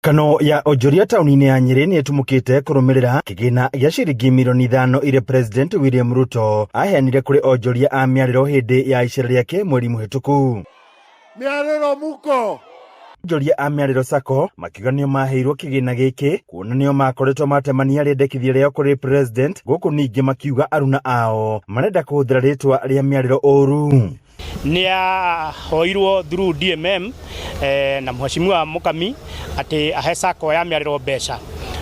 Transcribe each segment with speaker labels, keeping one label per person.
Speaker 1: Kano ya onjoria tauni-ini ya Nyeri ni etumukite kurumirira kigina gia ciringi milioni 5 ire President William Ruto aheanire kuri onjoria a miariro hindi ya icera riake mweri muhituku.
Speaker 2: Miariro muko
Speaker 1: onjoria a miariro sako makiuga nio maheirwo kigina giki kuona nio makoretwo matemania riendekithia rio kuri President guku ningi makiuga aruna ao marenda kuhuthira ritwa ria miariro uru.
Speaker 3: Nia hoirwo through DMM na mheshimiwa Mukami ati ahe sako ya miariro mbeca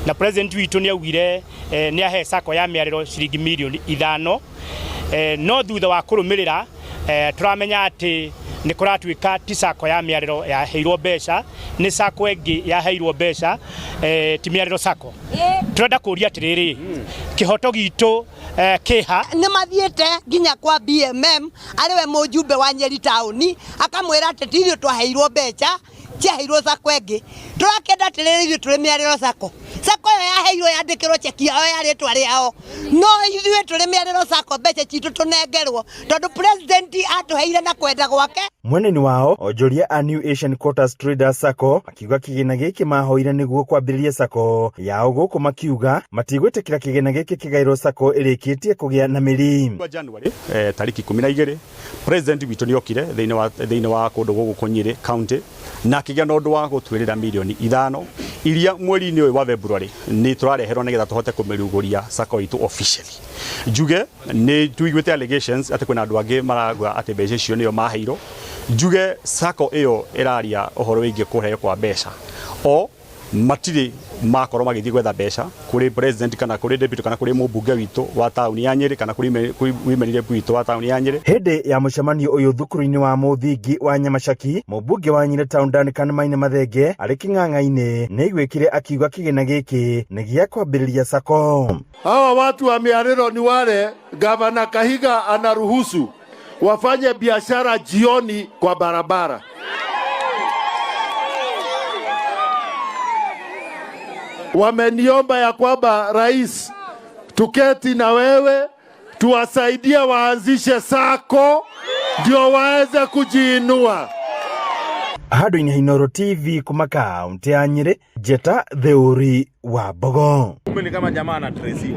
Speaker 3: na president witu ni augire ni ahe sako ya miariro ciringi milioni 5 no thutha wa kurumirira turamenya ati ni kuratuika ti sako ya miariro ya heirwo mbeca ni sako engi ya heirwo mbeca ti miariro sako turenda kuria atiriri kihoto gitu kiha
Speaker 4: ni mathiete nginya kwa BMM ariwe mujumbe wa Nyeri tauni akamwira ati tirio twaheirwo mbeca ciaheirwo sako engi turakenda atiriri turi miariro sako yo yaheirwo yandikirwo cheki yao yaritwa riao no ithuĩ turi miariro sako mbeca citu tunengerwo tondu president atuheire na kwenda gwake.
Speaker 1: Mweneni wao onjoria a New Asian Quarters Traders Sacco akiuga kigina giki mahoire niguo kwambiriria sako yao guku makiuga matigwitikira kigina giki kigairwo sako irikitie kugia na miri.
Speaker 5: January tariki 12 president witu ni okire thiini wa kundu guku Nyeri county na kigia no ndu wa gutwirira milioni 5 iria mweri-ini uyu wa February ni turareherwo nigetha tuhote kumiruguria sako itu officially. Njuge ni tuigwite allegations ati kwina andu angi maragwa ati mbeca icio nio maheirwo. Njuge sako iyo iraria uhoro wingi kuheo kwa mbeca o matiri makorwo magithii gwetha mbeca kuri president kana kuri deputy kana kuri mubunge witu wa tauni ya Nyeri kana kuri women rep witu wa tauni ya Nyeri.
Speaker 1: Hindi ya mucemanio uyu thukuru-ini wa muthingi wa Nyamashaki mubunge wa Nyeri town Duncan Maina Mathenge ari king'ang'a-ini ni igwikire akiuga kigina giki ni gia kwambiriria sako.
Speaker 2: Hawa watu wa miariro ni wale Gavana Kahiga anaruhusu wafanye biashara jioni kwa barabara. Wameniomba ya kwamba rais, tuketi na wewe tuwasaidie waanzishe sako ndio waweze kujiinua.
Speaker 1: Handũ-inĩ ha Inooro TV kuma kaunti ya Nyeri, Jeta Theuri wa Bogo.
Speaker 6: Kumbe ni kama jamaa na Tracy.